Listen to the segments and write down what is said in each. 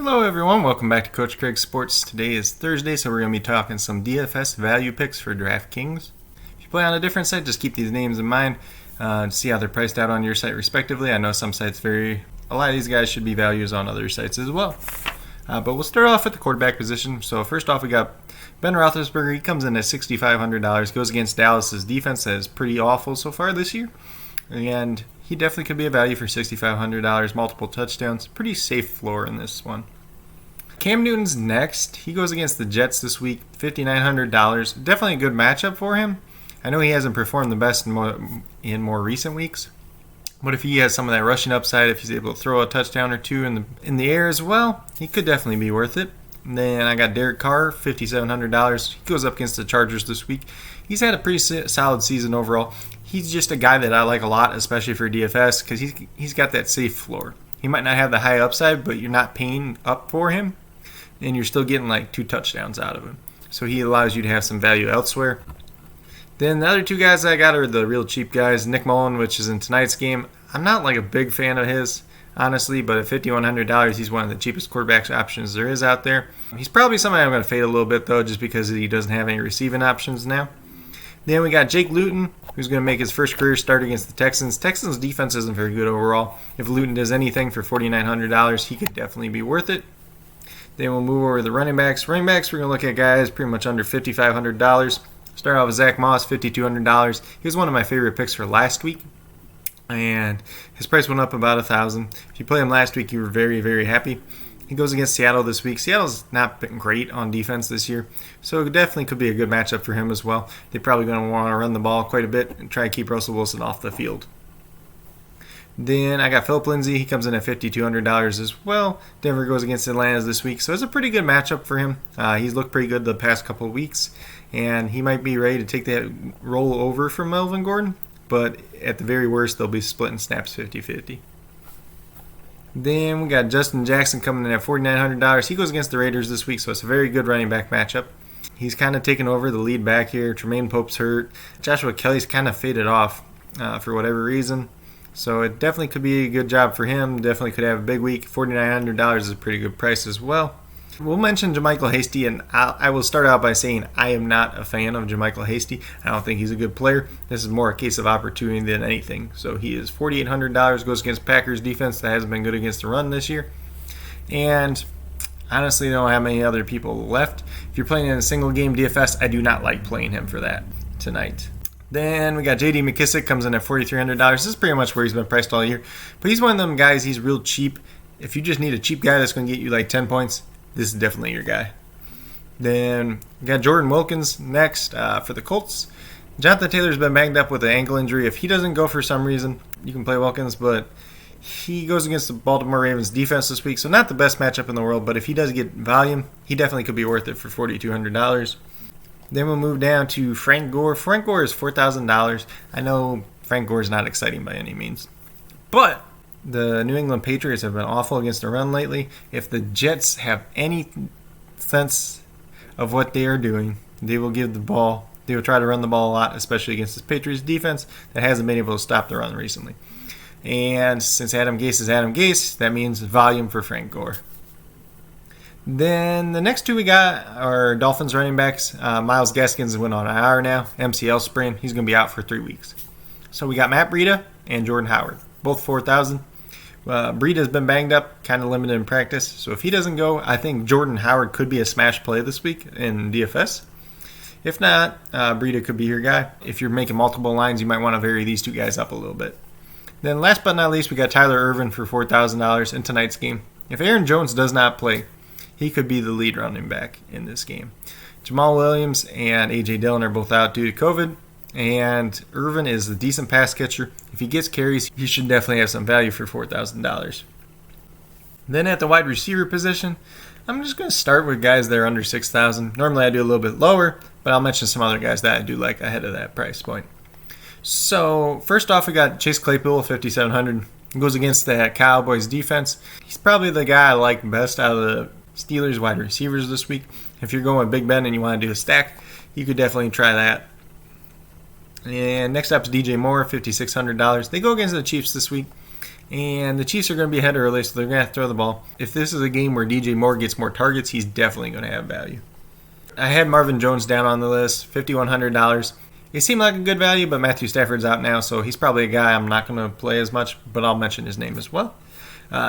Hello everyone, welcome back to Coach Craig Sports. Today is Thursday, so we're going to be talking some DFS value picks for DraftKings. If you play on a different site, just keep these names in mind to see how they're priced out on your site respectively. I know some sites vary. A lot of these guys should be values on other sites as well. But we'll start off with the quarterback position. So first off, we got Ben Roethlisberger. He comes in at $6,500, goes against Dallas's defense that is pretty awful so far this year. And he definitely could be a value for $6,500, multiple touchdowns. Pretty safe floor in this one. Cam Newton's next. He goes against the Jets this week, $5,900. Definitely a good matchup for him. I know he hasn't performed the best in more recent weeks, but if he has some of that rushing upside, if he's able to throw a touchdown or two in the air as well, he could definitely be worth it. And then I got Derek Carr, $5,700. He goes up against the Chargers this week. He's had a pretty solid season overall. He's just a guy that I like a lot, especially for DFS, because he's got that safe floor. He might not have the high upside, but you're not paying up for him, and you're still getting like 2 touchdowns out of him. So he allows you to have some value elsewhere. Then the other 2 guys I got are the real cheap guys. Nick Mullen, which is in tonight's game. I'm not like a big fan of his, honestly, but at $5,100, he's one of the cheapest quarterback options there is out there. He's probably somebody I'm going to fade a little bit, though, just because he doesn't have any receiving options now. Then we got Jake Luton, who's going to make his first career start against the Texans. Texans' defense isn't very good overall. If Luton does anything for $4,900, he could definitely be worth it. Then we'll move over to the running backs. Running backs, we're going to look at guys pretty much under $5,500. Start off with Zach Moss, $5,200. He was one of my favorite picks for last week, and his price went up about $1,000. If you played him last week, you were very, very happy. He goes against Seattle this week. Seattle's not been great on defense this year, so it definitely could be a good matchup for him as well. They're probably going to want to run the ball quite a bit and try to keep Russell Wilson off the field. Then I got Philip Lindsay. He comes in at $5,200 as well. Denver goes against Atlanta this week, so it's a pretty good matchup for him. He's looked pretty good the past couple of weeks, and he might be ready to take that role over from Melvin Gordon, but at the very worst, they'll be splitting snaps 50-50. Then we got Justin Jackson coming in at $4,900. He goes against the Raiders this week, so it's a very good running back matchup. He's kind of taken over the lead back here. Tremaine Pope's hurt. Joshua Kelly's kind of faded off for whatever reason. So it definitely could be a good job for him. Definitely could have a big week. $4,900 is a pretty good price as well. We'll mention JaMychal Hasty, and I will start out by saying I am not a fan of JaMychal Hasty. I don't think he's a good player. This is more a case of opportunity than anything. So he is $4,800, goes against Packers defense that hasn't been good against the run this year. And honestly, they don't have many other people left. If you're playing in a single game DFS, I do not like playing him for that tonight. Then we got J.D. McKissick, comes in at $4,300. This is pretty much where he's been priced all year. But he's one of them guys, he's real cheap. If you just need a cheap guy that's going to get you like 10 points, this is definitely your guy. Then we got Jordan Wilkins next for the Colts. Jonathan Taylor's been banged up with an ankle injury. If he doesn't go for some reason, you can play Wilkins, but he goes against the Baltimore Ravens defense this week, so not the best matchup in the world, but if he does get volume, he definitely could be worth it for $4,200. Then we'll move down to Frank Gore. Frank Gore is $4,000. I know Frank Gore is not exciting by any means, but the New England Patriots have been awful against the run lately. If the Jets have any sense of what they are doing, they will give the ball. They will try to run the ball a lot, especially against this Patriots defense that hasn't been able to stop the run recently. And since Adam Gase is Adam Gase, that means volume for Frank Gore. Then the next 2 we got are Dolphins running backs. Myles Gaskins went on IR now, MCL sprain. He's going to be out for 3 weeks. So we got Matt Breida and Jordan Howard, both $4,000. Breida's been banged up, kind of limited in practice. So if he doesn't go, I think Jordan Howard could be a smash play this week in DFS. If not, Breida could be your guy. If you're making multiple lines, you might want to vary these 2 guys up a little bit. Then last but not least, we got Tyler Ervin for $4,000 in tonight's game. If Aaron Jones does not play, he could be the lead running back in this game. Jamal Williams and A.J. Dillon are both out due to COVID, and Irvin is a decent pass catcher. If he gets carries, he should definitely have some value for $4,000. Then at the wide receiver position, I'm just going to start with guys that are under $6,000. Normally I do a little bit lower, but I'll mention some other guys that I do like ahead of that price point. So first off, we got Chase Claypool, $5,700. He goes against the Cowboys defense. He's probably the guy I like best out of the Steelers wide receivers this week. If you're going with Big Ben and you want to do a stack, you could definitely try that. And next up is DJ Moore, $5,600. They go against the Chiefs this week. And the Chiefs are going to be ahead early, so they're going to have to throw the ball. If this is a game where DJ Moore gets more targets, he's definitely going to have value. I had Marvin Jones down on the list, $5,100. He seemed like a good value, but Matthew Stafford's out now, so he's probably a guy I'm not going to play as much, but I'll mention his name as well.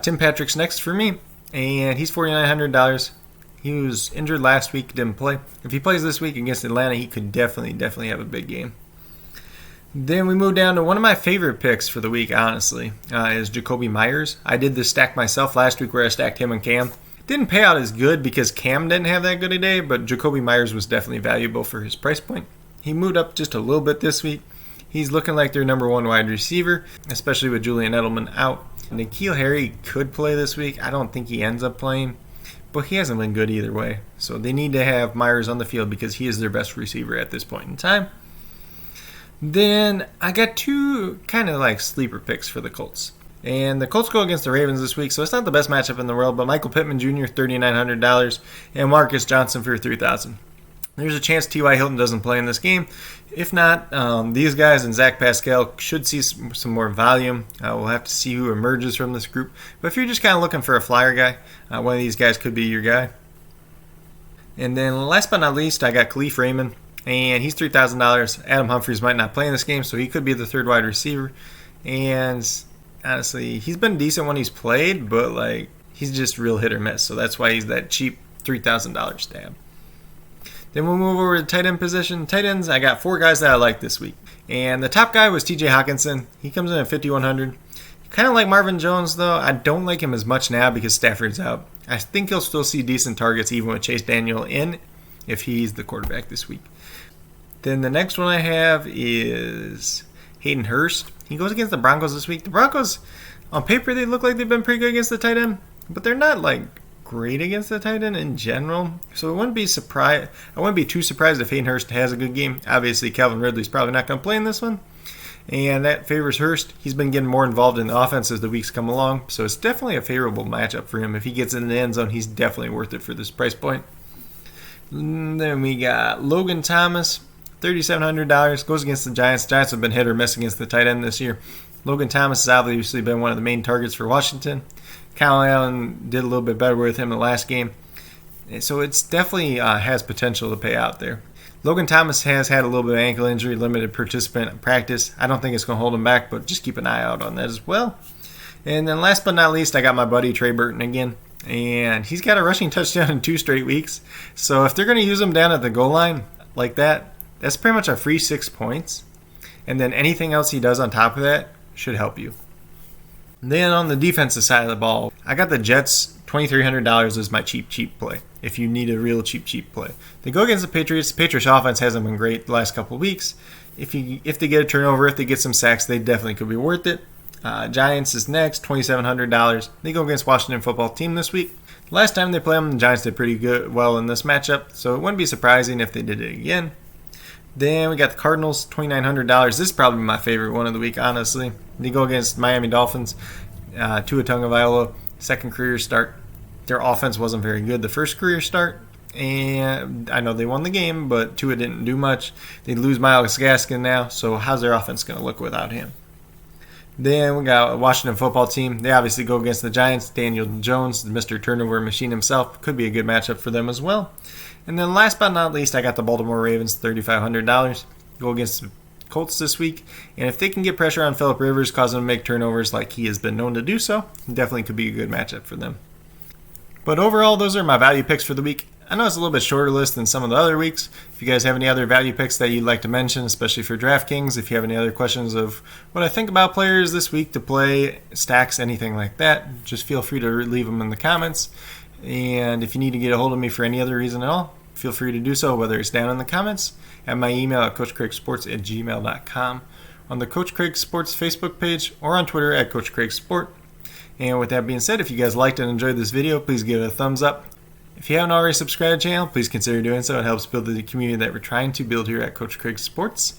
Tim Patrick's next for me, and he's $4,900. He was injured last week, didn't play. If he plays this week against Atlanta, he could definitely have a big game. Then we move down to one of my favorite picks for the week, honestly, is Jacoby Myers. I did this stack myself last week where I stacked him and Cam. Didn't pay out as good because Cam didn't have that good a day, but Jacoby Myers was definitely valuable for his price point. He moved up just a little bit this week. He's looking like their number one wide receiver, especially with Julian Edelman out. N'Keal Harry could play this week. I don't think he ends up playing, but he hasn't been good either way. So they need to have Myers on the field because he is their best receiver at this point in time. Then I got two kind of like sleeper picks for the Colts. And the Colts go against the Ravens this week, so it's not the best matchup in the world, but Michael Pittman Jr., $3,900, and Marcus Johnson for $3,000. There's a chance T.Y. Hilton doesn't play in this game. If not, these guys and Zach Pascal should see some more volume. We'll have to see who emerges from this group. But if you're just kind of looking for a flyer guy, one of these guys could be your guy. And then last but not least, I got Khalif Raymond. And he's $3,000. Adam Humphries might not play in this game, so he could be the third wide receiver. And honestly, he's been decent when he's played, but like he's just real hit or miss. So that's why he's that cheap $3,000 stab. Then we'll move over to tight end position. Tight ends, I got four guys that I like this week. And the top guy was TJ Hawkinson. He comes in at $5,100. Kind of like Marvin Jones, though. I don't like him as much now because Stafford's out. I think he'll still see decent targets even with Chase Daniel in if he's the quarterback this week. Then the next one I have is Hayden Hurst. He goes against the Broncos this week. The Broncos, on paper, they look like they've been pretty good against the tight end, but they're not like great against the tight end in general. So I wouldn't be too surprised if Hayden Hurst has a good game. Obviously, Calvin Ridley's probably not going to play in this one, and that favors Hurst. He's been getting more involved in the offense as the weeks come along, so it's definitely a favorable matchup for him. If he gets in the end zone, he's definitely worth it for this price point. And then we got Logan Thomas. $3,700, goes against the Giants. The Giants have been hit or miss against the tight end this year. Logan Thomas has obviously been one of the main targets for Washington. Kyle Allen did a little bit better with him in the last game. So it's definitely has potential to pay out there. Logan Thomas has had a little bit of ankle injury, limited participant in practice. I don't think it's going to hold him back, but just keep an eye out on that as well. And then last but not least, I got my buddy Trey Burton again. And he's got a rushing touchdown in 2 straight weeks. So if they're going to use him down at the goal line like that, that's pretty much a free 6 points. And then anything else he does on top of that should help you. Then on the defensive side of the ball, I got the Jets. $2,300 is my cheap play if you need a real cheap play. They go against the Patriots. The Patriots offense hasn't been great the last couple of weeks. If they get a turnover, if they get some sacks, they definitely could be worth it. Giants is next, $2,700. They go against Washington football team this week. Last time they played them, the Giants did pretty well in this matchup, so it wouldn't be surprising if they did it again. Then we got the Cardinals, $2,900. This is probably my favorite one of the week, honestly. They go against Miami Dolphins. Tua Tagovailoa, second career start. Their offense wasn't very good the first career start, and I know they won the game, but Tua didn't do much. They lose Myles Gaskin now, so how's their offense going to look without him? Then we got a Washington football team. They obviously go against the Giants. Daniel Jones, the Mr. Turnover Machine himself, could be a good matchup for them as well. And then last but not least, I got the Baltimore Ravens, $3,500. Go against the Colts this week. And if they can get pressure on Phillip Rivers, cause him to make turnovers like he has been known to do so, definitely could be a good matchup for them. But overall, those are my value picks for the week. I know it's a little bit shorter list than some of the other weeks. If you guys have any other value picks that you'd like to mention, especially for DraftKings, if you have any other questions of what I think about players this week to play, stacks, anything like that, just feel free to leave them in the comments. And if you need to get a hold of me for any other reason at all, feel free to do so, whether it's down in the comments, at my email at coachcraigsports@gmail.com, on the Coach Craig Sports Facebook page, or on Twitter at Coach Craig Sport. And with that being said, if you guys liked and enjoyed this video, please give it a thumbs up. If you haven't already subscribed to the channel, please consider doing so. It helps build the community that we're trying to build here at Coach Craig Sports.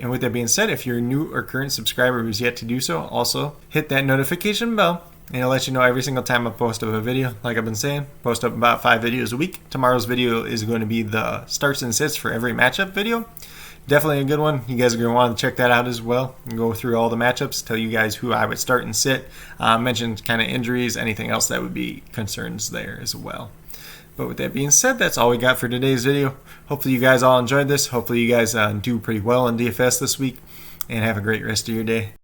And with that being said, if you're a new or current subscriber who's yet to do so, also hit that notification bell, and it'll let you know every single time I post up a video. Like I've been saying, post up about 5 videos a week. Tomorrow's video is going to be the starts and sits for every matchup video. definitely a good one. You guys are going to want to check that out as well and go through all the matchups, tell you guys who I would start and sit, mention kind of injuries, anything else that would be concerns there as well. But with that being said, that's all we got for today's video. Hopefully you guys all enjoyed this. Hopefully you guys do pretty well in DFS this week, and have a great rest of your day.